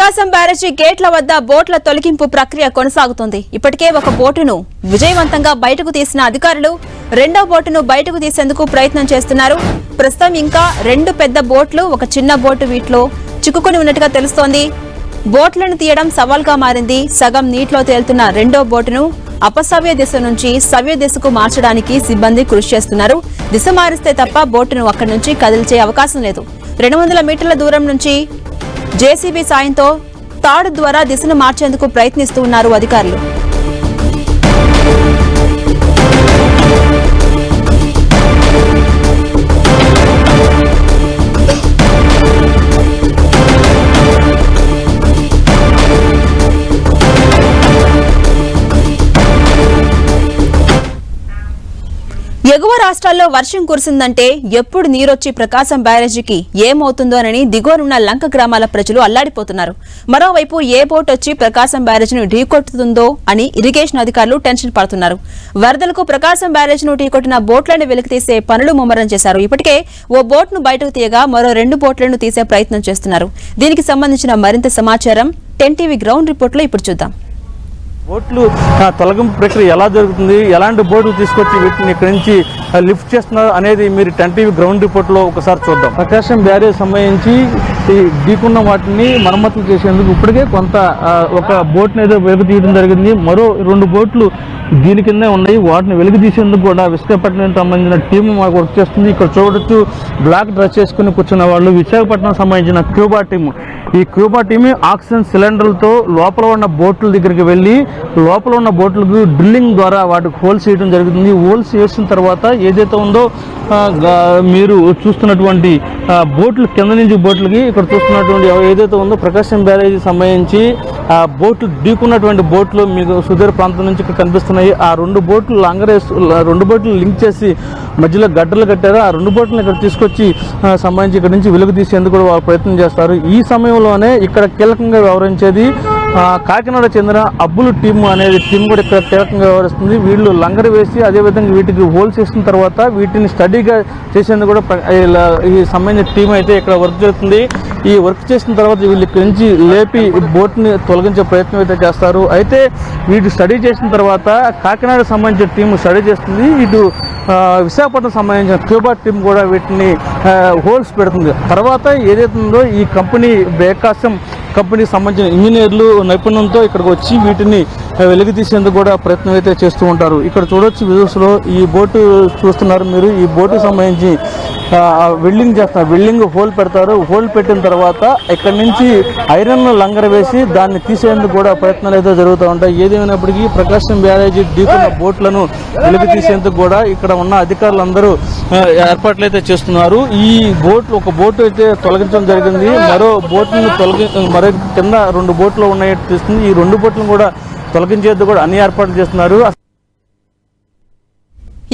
ప్రకాశం బ్యారేజీ గేట్ల వద్ద బోట్ల తొలగింపు ప్రక్రియ కొనసాగుతోంది. ఇప్పటికే ఒక బోటును విజయవంతంగా బయటకు తీసిన అధికారులు రెండో బోటును బయటకు తీసేందుకు ప్రయత్నం చేస్తున్నారు. ప్రస్తుతం ఇంకా రెండు పెద్ద బోట్లు, ఒక చిన్న బోటు వీటిలో చిక్కుకుని ఉన్నట్టుగా తెలుస్తోంది. బోట్లను తీయడం సవాల్గా మారింది. సగం నీటిలో తేలుతున్న రెండో బోటును అపసవ్య దిశ నుంచి సవ్య దిశకు మార్చడానికి సిబ్బంది కృషి చేస్తున్నారు. దిశ మారిస్తే తప్ప బోటును అక్కడి నుంచి కదిల్చే అవకాశం లేదు. 200 మీటర్ల దూరం నుంచి జేసీబీ సాయంతో తాడు ద్వారా దిశను మార్చేందుకు ప్రయత్నిస్తూ ఉన్నారు అధికారులు. ఎగువ రాష్ట్రాల్లో వర్షం కురిసిందంటే ఎప్పుడు నీరొచ్చి ప్రకాశం బ్యారేజీకి ఏమవుతుందోనని దిగువనున్న లంక గ్రామాల ప్రజలు అల్లాడిపోతున్నారు. మరోవైపు ఏ బోట్ వచ్చి ప్రకాశం బ్యారేజీని ఢీకొట్టుతుందో అని ఇరిగేషన్ అధికారులు టెన్షన్ పడుతున్నారు. వరదలకు ప్రకాశం బ్యారేజీను ఢీకొట్టిన బోట్లను వెలికితీసే పనులు ముమ్మరం చేశారు. ఇప్పటికే ఓ బోట్ను బయటకు తీయగా మరో 2 బోట్లను తీసే ప్రయత్నం చేస్తున్నారు. దీనికి సంబంధించిన మరింత సమాచారం 10 టీవీ గ్రౌండ్ రిపోర్ట్లో ఇప్పుడు చూద్దాం. బోట్లు తొలగింపు ప్రక్రియ ఎలా జరుగుతుంది, ఎలాంటి బోట్లు తీసుకొచ్చి వీటిని ఇక్కడి నుంచి లిఫ్ట్ చేస్తున్నారు అనేది మీరు 10 టీవీ గ్రౌండ్ రిపోర్ట్లో ఒకసారి చూద్దాం. ప్రకాశం బ్యారేజ్ సంబంధించి ఢీకున్న వాటిని మరమ్మతులు చేసేందుకు ఇప్పటికే కొంత ఒక బోట్ని ఏదో వెలుగు తీయడం జరిగింది. మరో 2 బోట్లు దీని కిందే ఉన్నాయి. వాటిని వెలుగు తీసేందుకు కూడా విశాఖపట్నం సంబంధించిన టీం మాకు వర్క్ చేస్తుంది. ఇక్కడ చూడొచ్చు బ్లాక్ డ్రెస్ చేసుకుని కూర్చున్న వాళ్ళు విశాఖపట్నం సంబంధించిన క్యూబా టీం. ఈ క్యూబా టీమ్ ఆక్సిజన్ సిలిండర్లతో లోపల ఉన్న బోట్ల దగ్గరికి వెళ్ళి లోపల ఉన్న బోట్లకు డ్రిల్లింగ్ ద్వారా వాటికి హోల్స్ వేయడం జరుగుతుంది. హోల్స్ వేసిన తర్వాత ఏదైతే ఉందో మీరు చూస్తున్నటువంటి బోట్లు కింద నుంచి బోట్లకి ఇక్కడ చూస్తున్నటువంటి ఏదైతే ఉందో ప్రకాశం బ్యారేజీ సంబంధించి బోట్లు ఢీకున్నటువంటి బోట్లు మీకు సుదూర ప్రాంతం నుంచి ఇక్కడ కనిపిస్తున్నాయి. ఆ 2 బోట్లు రెండు బోట్లు లింక్ చేసి మధ్యలో గడ్డలు కట్టారు. ఆ 2 బోట్లను ఇక్కడ తీసుకొచ్చి సంబంధించి ఇక్కడ నుంచి వెలుగు తీసేందుకు కూడా వాళ్ళు ప్రయత్నం చేస్తారు. ఈ సమయంలోనే ఇక్కడ కీలకంగా వ్యవహరించేది కాకినాడ చెందిన అబ్బులు టీమ్ అనేది టీం కూడా ఇక్కడ కీలకంగా వ్యవహరిస్తుంది. వీళ్ళు లంగరు వేసి అదేవిధంగా వీటికి హోల్స్ వేసిన తర్వాత వీటిని స్టడీగా చేసేందుకు కూడా ఈ సంబంధించిన టీం అయితే ఇక్కడ వర్క్ చేస్తుంది. ఈ వర్క్ చేసిన తర్వాత వీళ్ళు ఇక్కడి నుంచి లేపి బోట్ని తొలగించే ప్రయత్నం అయితే చేస్తారు. అయితే వీటి స్టడీ చేసిన తర్వాత కాకినాడ సంబంధించిన టీం స్టడీ చేస్తుంది. ఇటు విశాఖపట్నం సంబంధించిన క్యూబా టీం కూడా వీటిని హోల్స్ పెడుతుంది. తర్వాత ఏదైతే ఉందో ఈ కంపెనీ ప్రకాశం కంపెనీకి సంబంధించిన ఇంజనీర్లు నైపుణ్యంతో ఇక్కడికి వచ్చి వీటిని వెలికి తీసేందుకు కూడా ప్రయత్నం అయితే చేస్తూ ఉంటారు. ఇక్కడ చూడొచ్చు విజువల్స్లో ఈ బోటు చూస్తున్నారు మీరు. ఈ బోటుకు సంబంధించి వెల్డింగ్ చేస్తారు. వెల్డింగ్ హోల్ పెడతారు. హోల్ పెట్టిన తర్వాత ఇక్కడ నుంచి ఐరన్ లంగర వేసి దాన్ని తీసేందుకు కూడా ప్రయత్నాలు అయితే జరుగుతూ ఉంటాయి. ఏదేమైనప్పటికీ ప్రకాశం బ్యారేజీ ఢీకున్న బోట్లను వెలికి తీసేందుకు కూడా ఇక్కడ ఉన్న అధికారులందరూ ఏర్పాట్లు అయితే చేస్తున్నారు. ఈ బోట్లు ఒక బోటు అయితే తొలగించడం జరిగింది. మరో బోట్ను మరో కింద 2 బోట్లు ఉన్నాయని తెలుస్తుంది. ఈ 2 బోట్లను కూడా తొలగించేందుకు కూడా అన్ని ఏర్పాట్లు చేస్తున్నారు.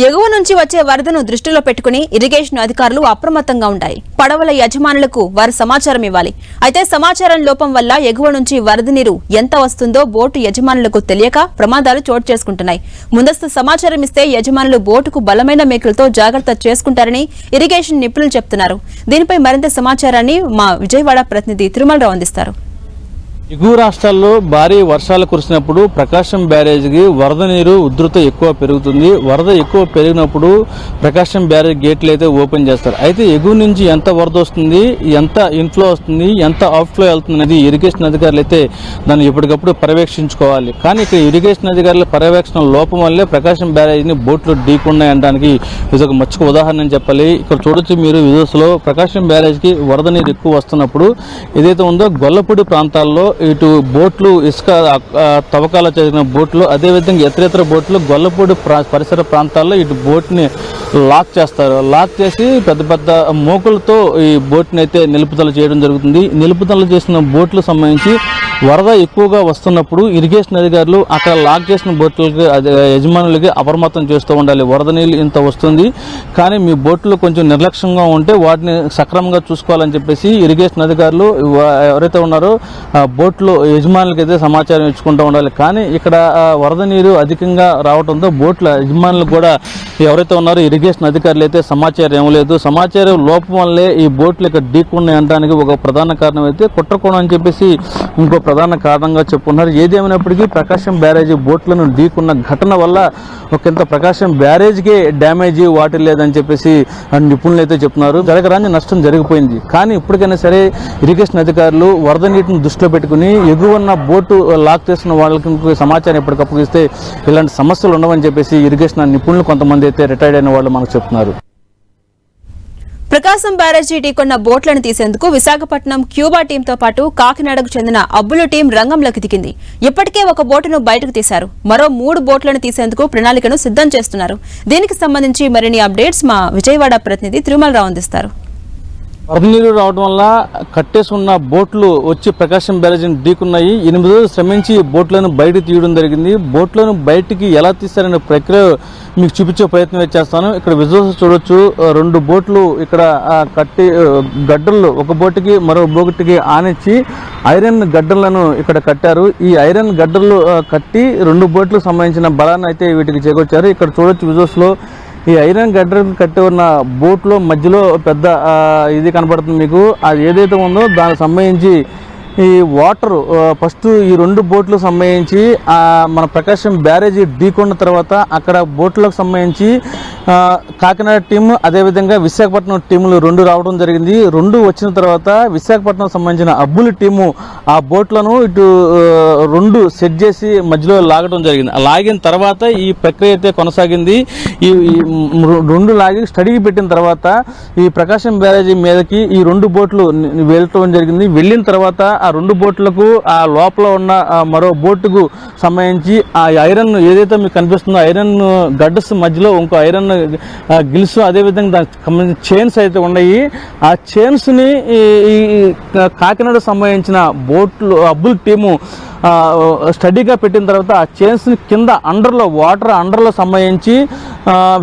ఎగువ నుంచి వచ్చే వరదను దృష్టిలో పెట్టుకుని ఇరిగేషన్ అధికారులు అప్రమత్తంగా ఉంటాయి. పడవల యజమానులకు వారు సమాచారం ఇవ్వాలి. అయితే సమాచారం లోపం వల్ల ఎగువ నుంచి వరద నీరు ఎంత వస్తుందో బోటు యజమానులకు తెలియక ప్రమాదాలు చోటు చేసుకుంటున్నాయి. ముందస్తు సమాచారం ఇస్తే యజమానులు బోటుకు బలమైన మేకులతో జాగ్రత్త చేసుకుంటారని ఇరిగేషన్ నిపుణులు చెప్తున్నారు. దీనిపై మరింత సమాచారాన్ని మా విజయవాడ ప్రతినిధి తిరుమలరావు అందిస్తారు. ఎగువ రాష్ట్రాల్లో భారీ వర్షాలు కురిసినప్పుడు ప్రకాశం బ్యారేజీకి వరద నీరు ఉధృత ఎక్కువ పెరుగుతుంది. వరద ఎక్కువ పెరిగినప్పుడు ప్రకాశం బ్యారేజ్ గేట్లు అయితే ఓపెన్ చేస్తారు. అయితే ఎగువ నుంచి ఎంత వరద వస్తుంది, ఎంత ఇన్ఫ్లో వస్తుంది, ఎంత అవుట్ఫ్లో వెళ్తుంది అనేది ఇరిగేషన్ అధికారులు అయితే దాన్ని ఎప్పటికప్పుడు పర్యవేక్షించుకోవాలి. కానీ ఇక్కడ ఇరిగేషన్ అధికారుల పర్యవేక్షణ లోపం వల్లే ప్రకాశం బ్యారేజీని బోట్లు ఢీకున్నాయనడానికి ఇది ఒక మచ్చుకు ఉదాహరణ అని చెప్పాలి. ఇక్కడ చూడొచ్చు మీరు విజువల్స్లో ప్రకాశం బ్యారేజ్కి వరద నీరు ఎక్కువ వస్తున్నప్పుడు ఏదైతే ఉందో గొల్లపూడి ప్రాంతాల్లో ఇటు బోట్లు ఇసుక తవ్వకాలు చేసిన బోట్లు అదేవిధంగా ఇతర బోట్లు గొల్లపూడి పరిసర ప్రాంతాల్లో ఇటు బోట్ని లాక్ చేస్తారు. లాక్ చేసి పెద్ద పెద్ద మోకులతో ఈ బోట్ని అయితే నిలుపుదల చేయడం జరుగుతుంది. నిలుపుదల చేసిన బోట్లకు సంబంధించి వరద ఎక్కువగా వస్తున్నప్పుడు ఇరిగేషన్ అధికారులు అక్కడ లాక్ చేసిన బోట్లకి యజమానులకి అప్రమత్తం చేస్తూ ఉండాలి. వరద నీళ్ళు ఇంత వస్తుంది, కానీ మీ బోట్లు కొంచెం నిర్లక్ష్యంగా ఉంటే వాటిని సక్రమంగా చూసుకోవాలని చెప్పేసి ఇరిగేషన్ అధికారులు ఎవరైతే ఉన్నారో బోట్లు యజమానులకి అయితే సమాచారం ఇచ్చుకుంటూ ఉండాలి. కానీ ఇక్కడ వరద నీరు అధికంగా రావడంతో బోట్ల యజమానులకు కూడా ఎవరైతే ఉన్నారో ఇరిగేషన్ అధికారులు అయితే సమాచారం ఇవ్వలేదు. సమాచారం లోపం వల్లే ఈ బోట్లు ఇక్కడ ఢీకొన్నాయి అనడానికి ఒక ప్రధాన కారణం అయితే కుట్రకోణం అని చెప్పేసి ఇంకో ప్రధాన కారణంగా చెప్పుకున్నారు. ఏదేమైనప్పటికీ ప్రకాశం బ్యారేజీ బోట్లను ఢీకున్న ఘటన వల్ల ఒకంత ప్రకాశం బ్యారేజ్కే డ్యామేజ్ వాటి లేదని చెప్పేసి నిపుణులు అయితే చెప్తున్నారు. జరగరాని నష్టం జరిగిపోయింది. కానీ ఇప్పటికైనా సరే ఇరిగేషన్ అధికారులు వరద నీటిని దృష్టిలో పెట్టుకుని ఎగువన్న బోటు లాక్ చేస్తున్న వాళ్ళకి సమాచారం ఎప్పటికప్పుడు ఇస్తే ఇలాంటి సమస్యలు ఉండవని చెప్పేసి ఇరిగేషన్ నిపుణులు కొంతమంది అయితే రిటైర్డ్ అయిన వాళ్ళు మనకు చెప్తున్నారు. ప్రకాశం బ్యారేజీ ఢీకొన్న బోట్లను తీసేందుకు విశాఖపట్నం క్యూబా టీంతో పాటు కాకినాడకు చెందిన అబ్బులు టీం రంగంలోకి దిగింది. ఇప్పటికే ఒక బోటును బయటకు తీశారు. మరో 3 బోట్లను తీసేందుకు ప్రణాళికను సిద్ధం చేస్తున్నారు. దీనికి సంబంధించి మరిన్ని అప్డేట్స్ మా విజయవాడ ప్రతినిధి తిరుమలరావు అందిస్తారు. వరద నీరు రావడం వల్ల కట్టేసి ఉన్న బోట్లు వచ్చి ప్రకాశం బ్యారేజీని ఢీకున్నాయి. 8 రోజులు శ్రమించి బోట్లను బయటకు తీయడం జరిగింది. బోట్లను బయటికి ఎలా తీస్తారనే ప్రక్రియ మీకు చూపించే ప్రయత్నం చేస్తాను. ఇక్కడ విజువల్స్ చూడొచ్చు. 2 బోట్లు ఇక్కడ కట్టి గడ్డలు ఒక బోటుకి మరో బోటుకి ఆనిచ్చి ఐరన్ గడ్డలను ఇక్కడ కట్టారు. ఈ ఐరన్ గడ్డలు కట్టి 2 బోట్లకు సంబంధించిన బలాన్ని అయితే వీటికి చేకూర్చారు. ఇక్కడ చూడొచ్చు విజువల్స్ లో ఈ ఐరన్ గడ్డలు కట్టి ఉన్న బోట్లో మధ్యలో పెద్ద ఇది కనపడుతుంది మీకు. అది ఏదైతే ఉందో దానికి సంబంధించి ఈ వాటర్ ఫస్ట్ ఈ 2 బోట్లకు సంబంధించి మన ప్రకాశం బ్యారేజీ ఢీకొన్న తర్వాత అక్కడ బోట్లకు సంబంధించి కాకినాడ టీము అదేవిధంగా విశాఖపట్నం టీములు 2 రావడం జరిగింది. 2 వచ్చిన తర్వాత విశాఖపట్నం సంబంధించిన అబ్బుల టీము ఆ బోట్లను ఇటు 2 సెట్ చేసి మధ్యలో లాగడం జరిగింది. లాగిన తర్వాత ఈ ప్రక్రియ అయితే కొనసాగింది. ఈ 2 లాగి స్టడీకి పెట్టిన తర్వాత ఈ ప్రకాశం బ్యారేజీ మీదకి ఈ 2 బోట్లు వెళ్ళటం జరిగింది. వెళ్ళిన తర్వాత ఆ 2 బోట్లకు ఆ లోపల ఉన్న మరో బోటుకు సంబంధించి ఆ ఐరన్ ఏదైతే మీకు కనిపిస్తుందో ఐరన్ గడ్డస్ మధ్యలో ఇంకో ఐరన్ గిల్స్ అదేవిధంగా దానికి సంబంధించిన చైన్స్ అయితే ఉన్నాయి. ఆ చైన్స్ ని ఈ కాకినాడ సంబంధించిన బోట్లు అబ్బుల్ టీము స్టడీగా పెట్టిన తర్వాత ఆ చైన్స్ ని కింద వాటర్ అండర్లో సంబంధించి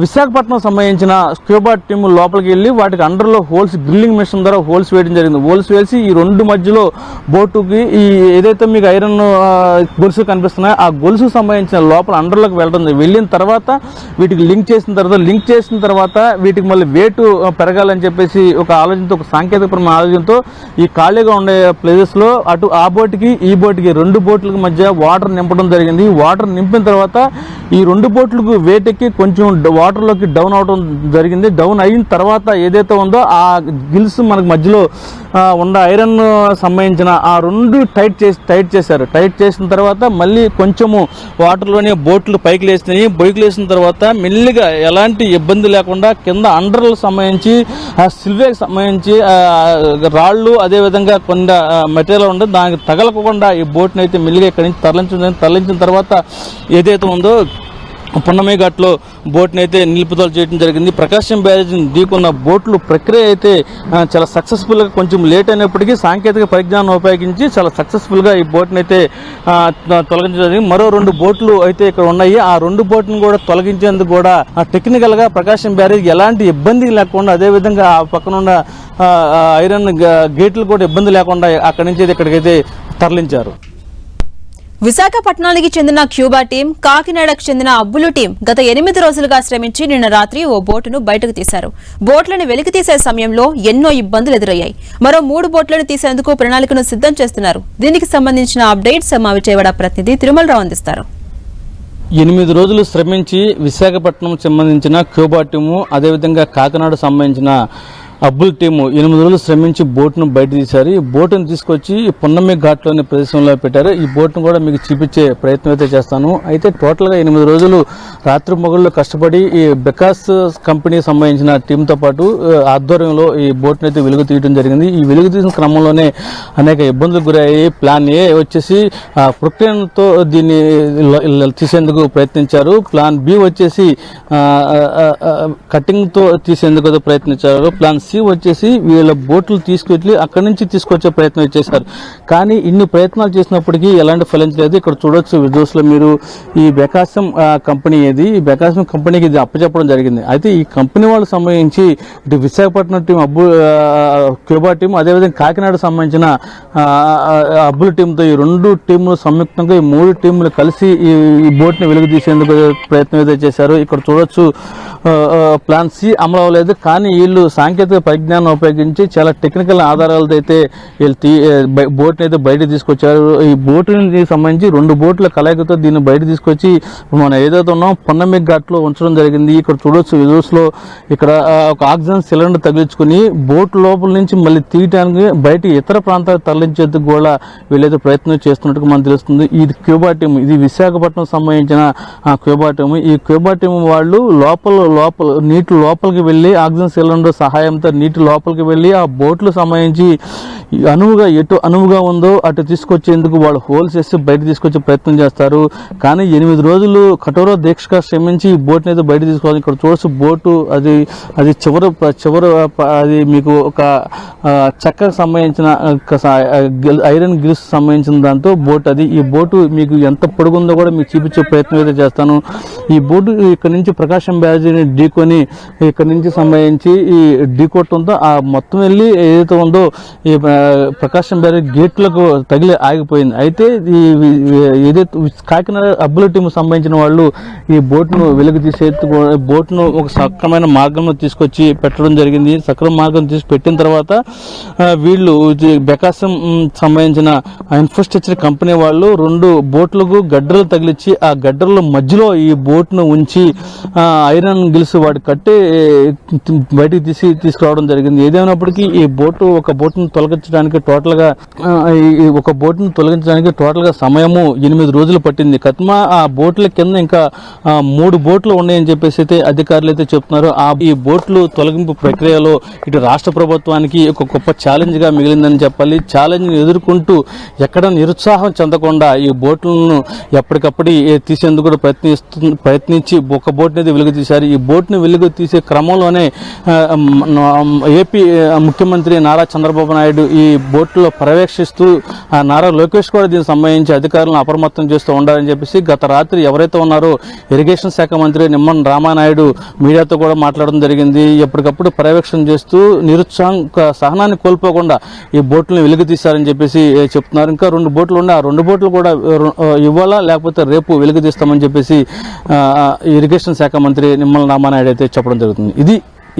విశాఖపట్నం సంబంధించిన స్క్యూబా టీము లోపలికి వెళ్ళి వాటికి అండర్లో హోల్స్ డ్రిల్లింగ్ మిషన్ ద్వారా హోల్స్ వేయడం జరిగింది. హోల్స్ వేసి ఈ 2 మధ్యలో బోటుకి ఈ ఏదైతే మీకు ఐరన్ గొలుసు కనిపిస్తున్నాయో ఆ గొలుసుకు సంబంధించిన లోపల అండర్లోకి వెళ్ళిన తర్వాత వీటికి లింక్ చేసిన తర్వాత వీటికి మళ్ళీ వేటు పెరగాలని చెప్పేసి ఒక ఆలోచనతో ఒక సాంకేతికపరమైన ఆలోచనతో ఈ ఖాళీగా ఉండే ప్లేసెస్ లో అటు ఆ బోటుకి ఈ బోటుకి 2 బోట్లకు మధ్య వాటర్ నింపడం జరిగింది. వాటర్ నింపిన తర్వాత ఈ 2 బోట్లకు వేటెక్కి కొంచెం వాటర్లోకి డౌన్ అవడం జరిగింది. డౌన్ అయిన తర్వాత ఏదైతే ఉందో ఆ గిల్స్ మనకు మధ్యలో ఉన్న ఐరన్ సంబంధించిన ఆ 2 టైట్ చేశారు. టైట్ చేసిన తర్వాత మళ్ళీ కొంచెము వాటర్లోనే బోట్లు పైకి లేసినాయి. పైకి లేసిన తర్వాత మెల్లిగా ఎలాంటి ఇబ్బంది లేకుండా కింద అండర్లకు సంబంధించి ఆ సిల్వేకి సంబంధించి రాళ్ళు అదేవిధంగా కొన్ని మెటీరియల్ ఉండే దానికి తగలకుండా ఈ బోట్ని అయితే మెల్లిగా ఇక్కడి నుంచి తరలించిన తర్వాత ఏదైతే ఉందో పున్నమి ఘాట్లో బోట్ని అయితే నిలుపుదల చేయడం జరిగింది. ప్రకాశం బ్యారేజీని ఢీకొన్న బోట్లు ప్రక్రియ అయితే చాలా సక్సెస్ఫుల్గా కొంచెం లేట్ అయినప్పటికీ సాంకేతిక పరిజ్ఞానం ఉపయోగించి చాలా సక్సెస్ఫుల్గా ఈ బోట్ని అయితే తొలగించడం జరిగింది. మరో 2 బోట్లు అయితే ఇక్కడ ఉన్నాయి. ఆ 2 బోట్లను కూడా తొలగించేందుకు కూడా టెక్నికల్గా ప్రకాశం బ్యారేజ్ ఎలాంటి ఇబ్బంది లేకుండా అదేవిధంగా ఆ పక్కన ఉన్న ఐరన్ గేట్లు కూడా ఇబ్బంది లేకుండా అక్కడి నుంచి ఇక్కడికైతే తరలించారు. విశాఖపట్నానికి చెందిన క్యూబా టీం కాకినాడకు చెందిన అబ్బులు టీం గత 8 రోజులుగా శ్రమించి నిన్న రాత్రి ఓ బోటును బయటకు తీశారు. బోట్లను వెలికితీసే సమయంలో ఎన్నో ఇబ్బందులు ఎదురయ్యాయి. మరో 3 బోట్లను తీసేందుకు ప్రణాళికను సిద్ధం చేస్తున్నారు. దీనికి సంబంధించిన అప్డేట్స్ మా విజయవాడ ప్రతినిధి తిరుమలరావు అందిస్తారు. 8 రోజులు శ్రమించి విశాఖపట్నం సంబంధించిన క్యూబా టీము అదేవిధంగా కాకినాడ సంబంధించిన అబ్బుల్ టీము 8 రోజులు శ్రమించి బోట్ను బయట తీశారు. ఈ బోటును తీసుకొచ్చి పున్నమి ఘాట్లోని ప్రదేశంలో పెట్టారు. ఈ బోట్ను కూడా మీకు చూపించే ప్రయత్నం అయితే చేస్తాను. అయితే టోటల్గా 8 రోజులు రాత్రి మొగళ్ళు కష్టపడి ఈ బెకాస్ కంపెనీకి సంబంధించిన టీంతో పాటు ఆధ్వర్యంలో ఈ బోట్ను అయితే వెలుగు తీయడం జరిగింది. ఈ వెలుగు తీసిన క్రమంలోనే అనేక ఇబ్బందులకు గురయ్యాయి. ప్లాన్ ఏ వచ్చేసి ప్రొక్లేన్తో దీన్ని తీసేందుకు ప్రయత్నించారు. ప్లాన్ బి వచ్చేసి కటింగ్తో తీసేందుకు ప్రయత్నించారు. ప్లాన్ సి వచ్చేసి వీళ్ళ బోట్లు తీసుకెళ్ళి అక్కడి నుంచి తీసుకొచ్చే ప్రయత్నం చేశారు. కానీ ఇన్ని ప్రయత్నాలు చేసినప్పటికీ ఎలాంటి ఫలించలేదు. ఇక్కడ చూడొచ్చు విజువల్స్ లో మీరు ఈ బెకాసం కంపెనీ ఏది, ఈ బెకాసం కంపెనీకి ఇది అప్పచెప్పడం జరిగింది. అయితే ఈ కంపెనీ వాళ్ళకి సంబంధించి ఇటు విశాఖపట్నం టీం క్యూబా టీం, అదేవిధంగా కాకినాడ సంబంధించిన అబ్బుల టీంతో ఈ 2 టీంలు సంయుక్తంగా ఈ 3 టీంలు కలిసి ఈ బోట్ ని వెలుగు తీసేందుకు ప్రయత్నం ఏదైతే చేశారు. ఇక్కడ చూడొచ్చు ప్లాన్ సి అమలు అవ్వలేదు. కానీ వీళ్ళు సాంకేతిక పరిజ్ఞానం ఉపయోగించి చాలా టెక్నికల్ ఆధారాలతో అయితే వీళ్ళు బోట్ అయితే బయట తీసుకొచ్చారు. ఈ బోటుకి సంబంధించి 2 బోట్ల కలయికతో దీన్ని బయట తీసుకొచ్చి మనం ఏదైతే ఉన్నాం పొన్నమిక్ ఘాట్ లో ఉంచడం జరిగింది. ఇక్కడ చూడొచ్చు విజువల్స్ లో ఇక్కడ ఒక ఆక్సిజన్ సిలిండర్ తగిలించుకుని బోట్ లోపల నుంచి మళ్ళీ తీయడానికి బయట ఇతర ప్రాంతాలకు తరలించేందుకు కూడా వీళ్ళైతే ప్రయత్నం చేస్తున్నట్టుగా మనకు తెలుస్తుంది. ఇది క్యూబా టీం, ఇది విశాఖపట్నం సంబంధించిన క్యూబా టీం. ఈ క్యూబా టీం వాళ్ళు నీటి లోపలికి వెళ్ళి ఆక్సిజన్ సిలిండర్ సహాయంతో నీటి లోపలికి వెళ్ళి ఆ బోట్లు సంబంధించి ఎటు అనువుగా ఉందో అటు తీసుకొచ్చేందుకు వాళ్ళు హోల్స్ వేసి బయట తీసుకొచ్చే ప్రయత్నం చేస్తారు. కానీ 8 రోజులు కఠోర దీక్షగా శ్రమించి ఈ బోట్ని అయితే బయట తీసుకోవాలి. ఇక్కడ చూడొచ్చు బోటు అది చివరి అది మీకు ఒక చెక్కకు సంబంధించిన ఐరన్ గిల్స్ సంబంధించిన దాంతో బోట్ అది. ఈ బోటు మీకు ఎంత పొడుగుందో కూడా మీకు చూపించే ప్రయత్నం అయితే చేస్తాను. ఈ బోటు ఇక్కడ నుంచి ప్రకాశం బ్యారేజీని ఢీకొని ఇక్కడ నుంచి సంబంధించి ఈ ఢీకొట్టడంతో ఆ మొత్తం వెళ్ళి ఏదైతే ఉందో ఈ ప్రకాశం బ్యారేజ్ గేట్లకు తగిలి ఆగిపోయింది. అయితే ఏదైతే కాకినాడ అబ్బుల టీం సంబంధించిన వాళ్ళు ఈ బోట్ను వెలుగు తీసే బోట్ను ఒక సక్రమైన మార్గంలో తీసుకొచ్చి పెట్టడం జరిగింది. సక్రమ మార్గం తీసి పెట్టిన తర్వాత వీళ్ళు బెకాసం సంబంధించిన ఇన్ఫ్రాస్ట్రక్చర్ కంపెనీ వాళ్ళు 2 బోట్లకు గడ్డలు తగిలిచ్చి ఆ గడ్డల మధ్యలో ఈ బోట్ను ఉంచి ఐరన్ గిల్స్ వాటి కట్టి బయటికి తీసుకురావడం జరిగింది. ఏదేమైనప్పటికీ ఈ ఒక బోట్ను తొలగించడానికి టోటల్ గా సమయము 8 రోజులు పట్టింది. కత్మా ఆ బోట్ల కింద ఇంకా 3 బోట్లు ఉన్నాయని చెప్పేసి అయితే అధికారులు అయితే చెప్తున్నారు. ఈ బోట్లు తొలగింపు ప్రక్రియలో ఇటు రాష్ట్ర ప్రభుత్వానికి ఒక గొప్ప ఛాలెంజ్ గా మిగిలిందని చెప్పాలి. ఛాలెంజ్ ని ఎదుర్కొంటూ ఎక్కడ నిరుత్సాహం చెందకుండా ఈ బోట్లను ఎప్పటికప్పుడు తీసేందుకు కూడా ప్రయత్నించి ఒక బోట్ అనేది వెలుగు తీశారు. ఈ బోట్ ని వెలుగు తీసే క్రమంలోనే ఏపీ ముఖ్యమంత్రి నారా చంద్రబాబు నాయుడు ఈ బోట్లో పర్యవేక్షిస్తూ నారా లోకేష్ కూడా దీనికి సంబంధించి అధికారులను అప్రమత్తం చేస్తూ ఉండాలని చెప్పేసి గత రాత్రి ఎవరైతే ఉన్నారో ఇరిగేషన్ శాఖ మంత్రి నిమ్మన రామానాయుడు మీడియాతో కూడా మాట్లాడడం జరిగింది. ఎప్పటికప్పుడు పర్యవేక్షణ చేస్తూ సహనాన్ని కోల్పోకుండా ఈ బోట్లను వెలుగు తీశారని చెప్పేసి చెప్తున్నారు. ఇంకా 2 బోట్లు ఉన్నాయి. ఆ 2 బోట్లు కూడా ఇవ్వాలా లేకపోతే రేపు వెలుగు తీస్తామని చెప్పేసి ఇరిగేషన్ శాఖ మంత్రి నిమ్మల రామానాయుడు అయితే చెప్పడం జరుగుతుంది. ఇది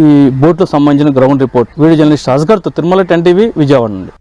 ఈ బోట్లకు సంబంధించిన గ్రౌండ్ రిపోర్ట్. వీడియో జర్నలిస్ట్ అస్గర్తో తిరుమల 10 టీవీ విజయవాడ నుండి.